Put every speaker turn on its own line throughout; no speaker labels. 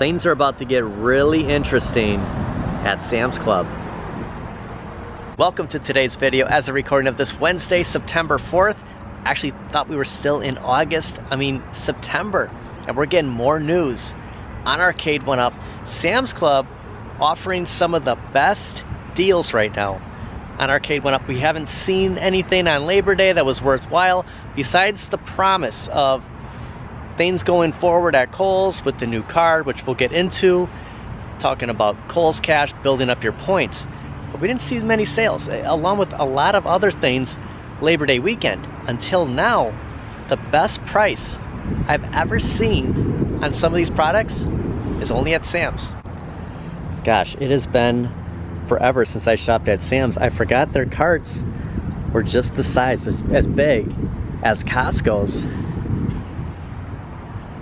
Things are about to get really interesting at Sam's Club. Welcome to today's video as a recording of this Wednesday, September 4th. Actually thought we were still in August, September. And we're getting more news on Arcade1up. Sam's Club offering some of the best deals right now on Arcade1up. We haven't seen anything on Labor Day that was worthwhile besides the promise of things going forward at Kohl's with the new card, which we'll get into, talking about Kohl's Cash, building up your points. But we didn't see many sales, along with a lot of other things Labor Day weekend. Until now, the best price I've ever seen on some of these products is only at Sam's. Gosh, it has been forever since I shopped at Sam's. I forgot their carts were just the size, as big as Costco's.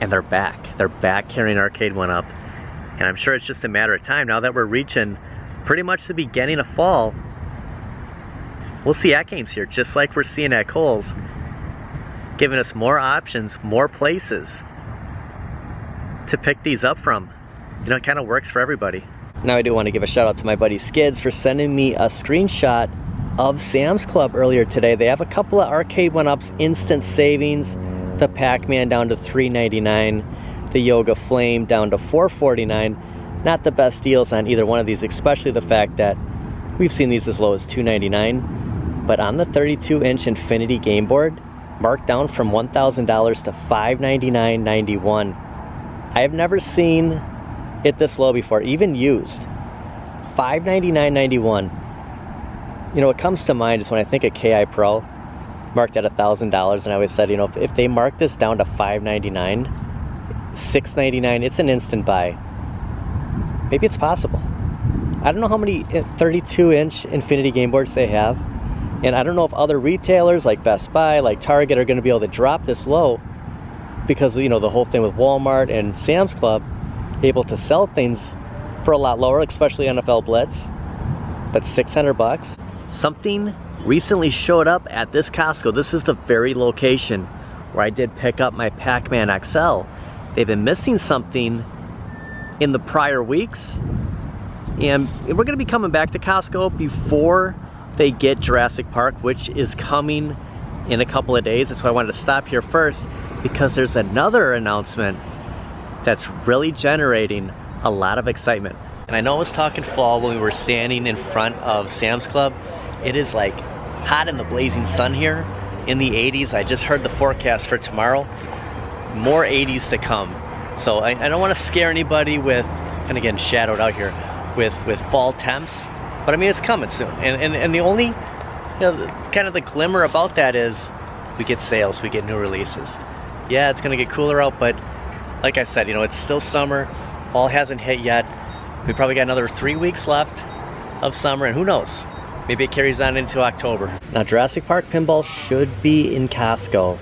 And they're back. They're back carrying Arcade1up. And I'm sure it's just a matter of time now that we're reaching pretty much the beginning of fall. We'll see at games here, just like we're seeing at Kohl's, giving us more options, more places to pick these up from. You know, it kind of works for everybody. Now I do want to give a shout out to my buddy Skids for sending me a screenshot of Sam's Club earlier today. They have a couple of Arcade1up's instant savings. The Pac-Man down to $3.99, the Yoga Flame down to $4.49. Not the best deals on either one of these, especially the fact that we've seen these as low as $2.99. But on the 32-inch Infinity game board, marked down from $1,000 to $599.91. I have never seen it this low before, even used. $599.91. You know, what comes to mind is when I think of KI Pro, marked at $1,000, and I always said, you know, if they mark this down to $599, $699, it's an instant buy. Maybe it's possible. I don't know how many 32-inch Infinity game boards they have, and I don't know if other retailers like Best Buy, like Target, are going to be able to drop this low because, you know, the whole thing with Walmart and Sam's Club able to sell things for a lot lower, especially NFL Blitz. But $600. Something recently showed up at this Costco. This is the very location where I did pick up my Pac-Man XL. They've been missing something in the prior weeks, and we're going to be coming back to Costco before they get Jurassic Park, which is coming in a couple of days. That's why I wanted to stop here first, because there's another announcement that's really generating a lot of excitement. And I know I was talking fall when we were standing in front of Sam's Club. It is like hot in the blazing sun here in the 80s. I just heard the forecast for tomorrow. More 80s to come. So I don't want to scare anybody with, kind of getting shadowed out here, with fall temps. But I mean, it's coming soon. And the only, you know, kind of the glimmer about that is we get sales, we get new releases. Yeah, it's going to get cooler out, but like I said, you know, it's still summer. Fall hasn't hit yet. We probably got another 3 weeks left of summer, and who knows? Maybe it carries on into October. Now, Jurassic Park Pinball should be in Costco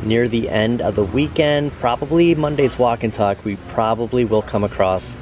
near the end of the weekend. Probably Monday's Walk and Talk. We probably will come across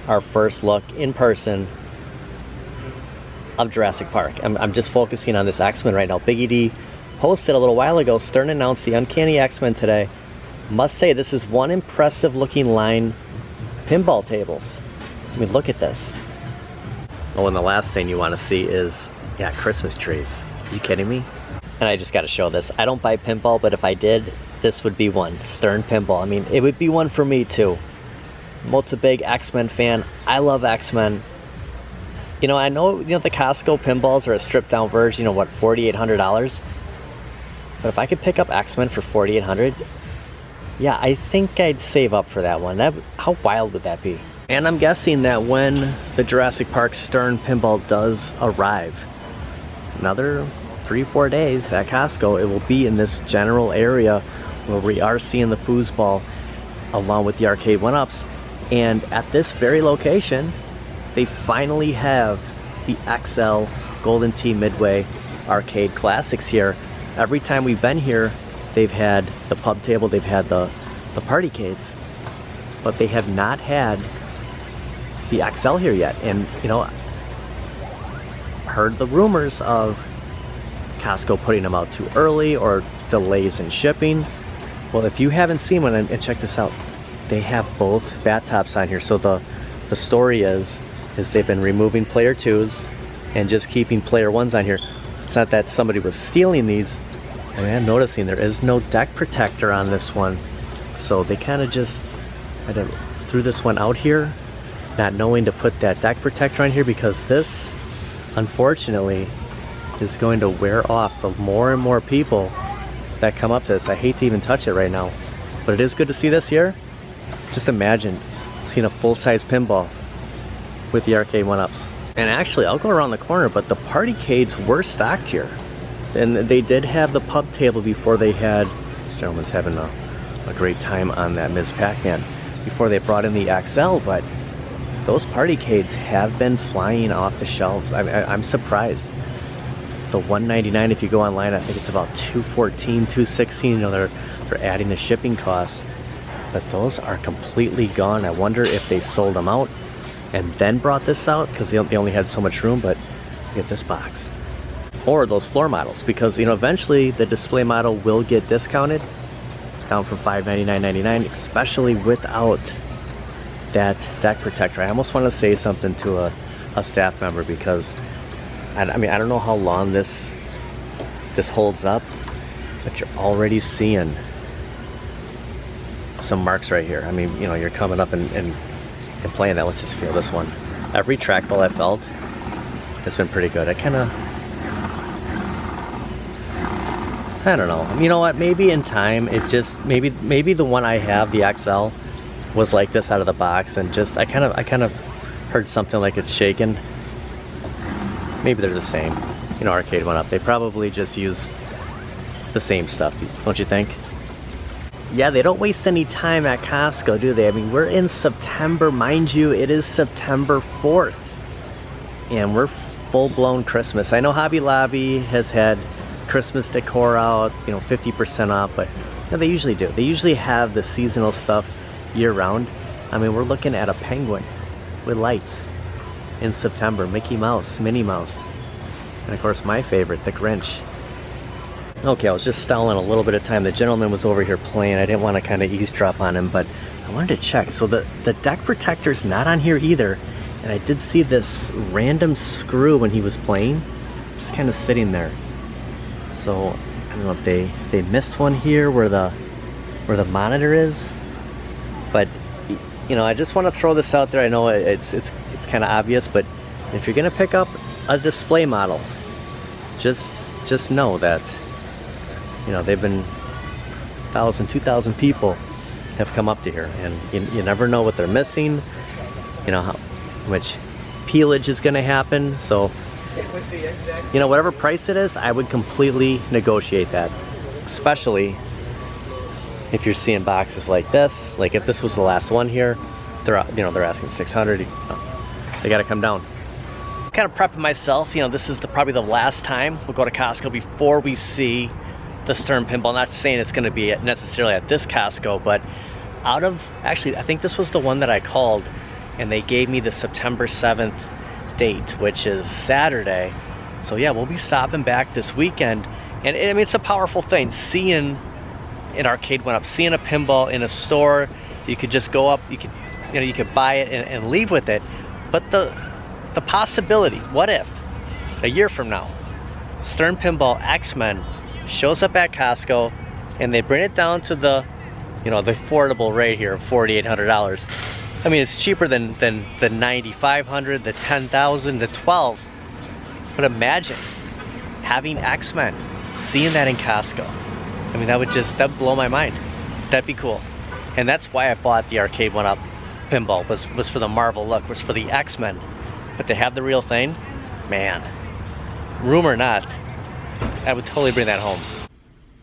our first look in person of Jurassic Park. I'm just focusing on this X-Men right now. Biggie D posted a little while ago, Stern announced the Uncanny X-Men today. Must say, this is one impressive looking line pinball tables. I mean, look at this. Oh, and the last thing you want to see is, yeah, Christmas trees. Are you kidding me? And I just got to show this. I don't buy pinball, but if I did, this would be one. Stern Pinball. I mean, it would be one for me too. Mo's a big X-Men fan. I love X-Men. You know, I know, you know, the Costco pinballs are a stripped down version, you know, what, $4,800? But if I could pick up X-Men for $4,800, yeah, I think I'd save up for that one. How wild would that be? And I'm guessing that when the Jurassic Park Stern Pinball does arrive, another 3-4 days at Costco, it will be in this general area where we are seeing the foosball along with the Arcade1ups. And at this very location, they finally have the XL Golden Tee Midway Arcade Classics here. Every time we've been here, they've had the pub table, they've had the partycades, but they have not had the XL here yet. And, you know, heard the rumors of Costco putting them out too early or delays in shipping. Well, if you haven't seen one, and check this out, they have both bat tops on here. So the story is they've been removing player 2s and just keeping player 1s on here. It's not that somebody was stealing these. I mean, I'm noticing there is no deck protector on this one. So they kind of just threw this one out here, not knowing to put that deck protector on here, because this, unfortunately, is going to wear off the more and more people that come up to this. I hate to even touch it right now, but it is good to see this here. Just imagine seeing a full-size pinball with the Arcade1ups. And actually, I'll go around the corner, but the partycades were stocked here. And they did have the pub table before they had, this gentleman's having a great time on that Ms. Pac-Man, before they brought in the XL, but those partycades have been flying off the shelves. I'm surprised. The $199, if you go online, I think it's about $214, $216. You know, they're adding the shipping costs, but those are completely gone. I wonder if they sold them out and then brought this out, because they only had so much room. But look at this box, or those floor models, because you know eventually the display model will get discounted down from $599.99, especially without that deck protector. I almost want to say something to a staff member, because I mean, I don't know how long this holds up, but you're already seeing some marks right here. I mean, you know, you're coming up and playing that. Let's just feel this one. Every trackball I felt, it's been pretty good. I don't know. You know what? Maybe in time, it just maybe the one I have, the XL, was like this out of the box, and just I kind of heard something like it's shaking. Maybe they're the same. You know, Arcade1up. They probably just use the same stuff, don't you think? Yeah, they don't waste any time at Costco, do they? I mean, we're in September, mind you. It is September 4th, and we're full-blown Christmas. I know Hobby Lobby has had Christmas decor out, you know, 50% off, but you know, they usually do. They usually have the seasonal stuff year-round. I mean, we're looking at a penguin with lights in September, Mickey Mouse, Minnie Mouse, and of course my favorite, the Grinch. Okay, I was just stalling a little bit of time. The gentleman was over here playing. I didn't want to kind of eavesdrop on him, but I wanted to check. So the deck protector's not on here either, and I did see this random screw when he was playing, just kind of sitting there. So I don't know if they missed one here where the monitor is, but you know, I just want to throw this out there. I know it's kind of obvious, but if you're gonna pick up a display model, just know that, you know, they've been 1,000, 2,000 people have come up to here, and you never know what they're missing. You know how much peelage is gonna happen. So you know, whatever price it is, I would completely negotiate that, especially if you're seeing boxes like this. Like if this was the last one here, they're asking $600. They got to come down. Kind of prepping myself. You know, this is probably the last time we'll go to Costco before we see the Stern Pinball. Not saying it's going to be necessarily at this Costco, but actually, I think this was the one that I called, and they gave me the September 7th date, which is Saturday. So yeah, we'll be stopping back this weekend, and I mean, it's a powerful thing seeing an Arcade1up, seeing a pinball in a store. You could just go up, you could buy it and leave with it. But the possibility, what if a year from now Stern Pinball X-Men shows up at Costco and they bring it down to the affordable rate here of $4,800. I mean, it's cheaper than the $9,500, the $10,000, the $12,000. But imagine having X-Men, seeing that in Costco. I mean, that'd blow my mind. That'd be cool. And that's why I bought the Arcade1up pinball, was for the Marvel look, was for the X-Men. But to have the real thing, man, room or not, I would totally bring that home.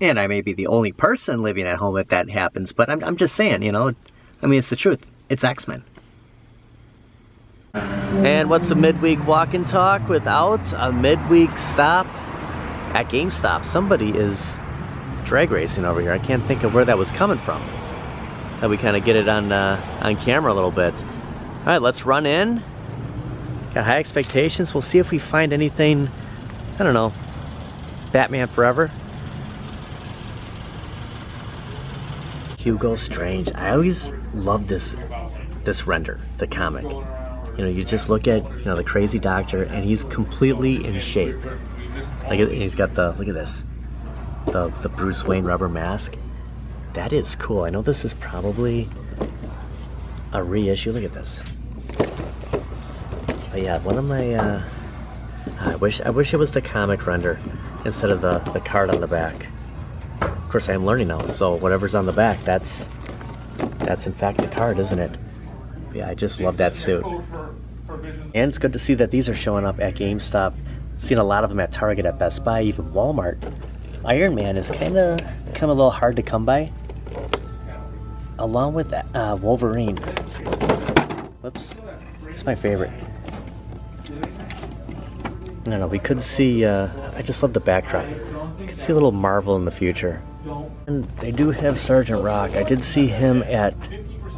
And I may be the only person living at home if that happens, but I'm just saying, you know, I mean, it's the truth. It's X-Men. And what's a midweek walk and talk without a midweek stop at GameStop? Somebody is drag racing over here. I can't think of where that was coming from. That we kind of get it on camera a little bit. All right, let's run in. Got high expectations. We'll see if we find anything, I don't know, Batman Forever. Hugo Strange. I always love this render, the comic. You know, you just look at, you know, the crazy doctor, and he's completely in shape. Like, he's got the, look at this, the Bruce Wayne rubber mask. That is cool. I know this is probably a reissue. Look at this. But yeah, one of my, I wish it was the comic render instead of the card on the back. Of course, I am learning now, so whatever's on the back, that's in fact the card, isn't it? But yeah, I just love that suit. And it's good to see that these are showing up at GameStop. Seen a lot of them at Target, at Best Buy, even Walmart. Iron Man is kind of a little hard to come by, along with Wolverine. Whoops, it's my favorite. I don't know, we could see, I just love the backdrop. We could see a little Marvel in the future. And they do have Sergeant Rock. I did see him at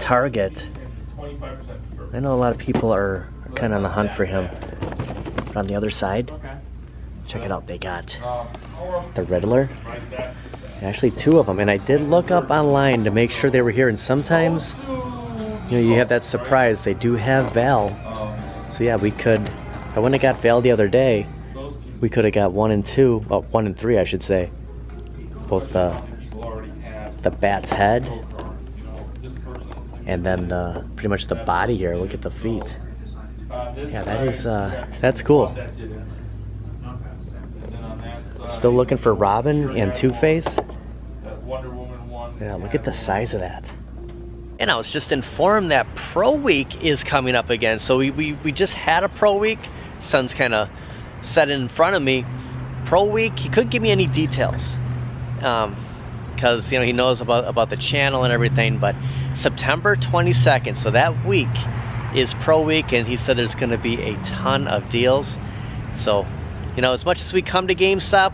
Target. I know a lot of people are kind of on the hunt for him. But on the other side, check it out, they got the Riddler. Actually, two of them. And I did look up online to make sure they were here. And sometimes, you know, you have that surprise. They do have Val. So yeah, we could, if I wouldn't have got Val the other day, we could have got 1 and 2, well, 1 and 3, I should say. Both the bat's head, and then pretty much the body here. Look at the feet. Yeah, that is that's cool. Still looking for Robin and Two-Face. Yeah, look at the size of that. And I was just informed that Pro Week is coming up again. So we just had a Pro Week. Son's kind of set in front of me. Pro Week, he couldn't give me any details. Because, you know, he knows about the channel and everything, but September 22nd, so that week is Pro Week, and he said there's going to be a ton of deals. So, you know, as much as we come to GameStop,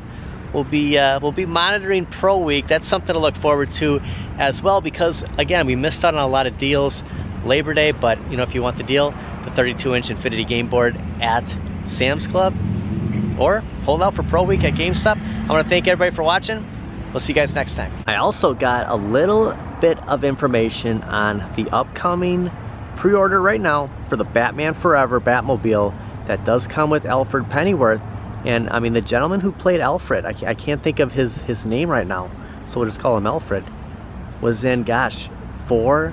we'll be monitoring Pro Week. That's something to look forward to as well, because again, we missed out on a lot of deals Labor Day, but you know, if you want the deal, the 32-inch Infinity game board at Sam's Club, or hold out for Pro Week at GameStop. I want to thank everybody for watching. We'll see you guys next time. I also got a little bit of information on the upcoming pre-order right now for the Batman Forever Batmobile that does come with Alfred Pennyworth. And I mean, the gentleman who played Alfred, I can't think of his name right now, so we'll just call him Alfred, was in, gosh, 4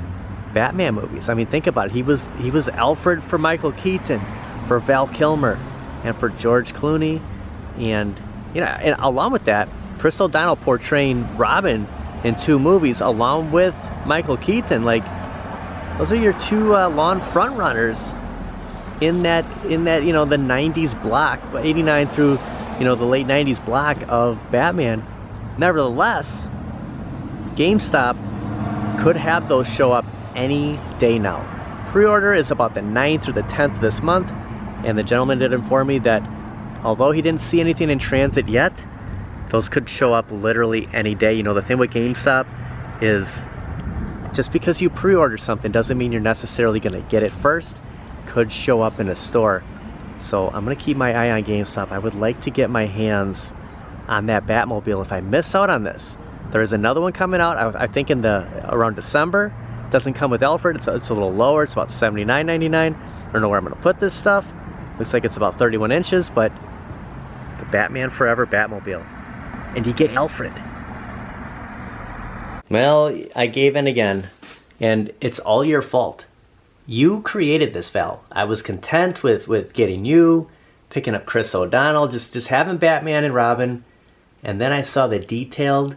Batman movies. I mean, think about it. He was Alfred for Michael Keaton, for Val Kilmer, and for George Clooney. And, you know, and along with that, Chris O'Donnell portraying Robin in 2 movies along with Michael Keaton. Like, those are your 2 lawn front runners in that, you know, the 90s block, 89 through, you know, the late 90s block of Batman. Nevertheless, GameStop could have those show up any day now. Pre-order is about the 9th through the 10th of this month, and the gentleman did inform me that although he didn't see anything in transit yet, those could show up literally any day. You know, the thing with GameStop is just because you pre-order something doesn't mean you're necessarily going to get it first. Could show up in a store. So I'm going to keep my eye on GameStop. I would like to get my hands on that Batmobile if I miss out on this. There is another one coming out, I think around December. Doesn't come with Alfred, it's a little lower, it's about $79.99. I don't know where I'm going to put this stuff. Looks like it's about 31 inches, but the Batman Forever Batmobile. And you get Alfred. Well, I gave in again, and it's all your fault. You created this, Val. I was content with getting you, picking up Chris O'Donnell, just having Batman and Robin, and then I saw the detailed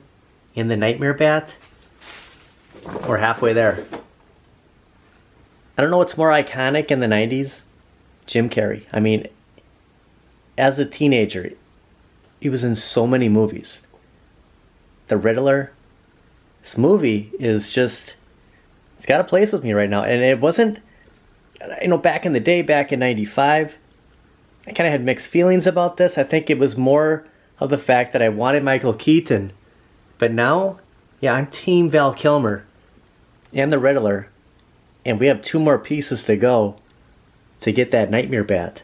in the Nightmare Bat. We're halfway there. I don't know what's more iconic in the 90s. Jim Carrey. I mean, as a teenager, he was in so many movies. The Riddler. This movie is just, it's got a place with me right now. And it wasn't, you know, back in the day, back in 95, I kind of had mixed feelings about this. I think it was more of the fact that I wanted Michael Keaton. But now, yeah, I'm Team Val Kilmer and the Riddler. And we have 2 more pieces to go to get that Nightmare Bat.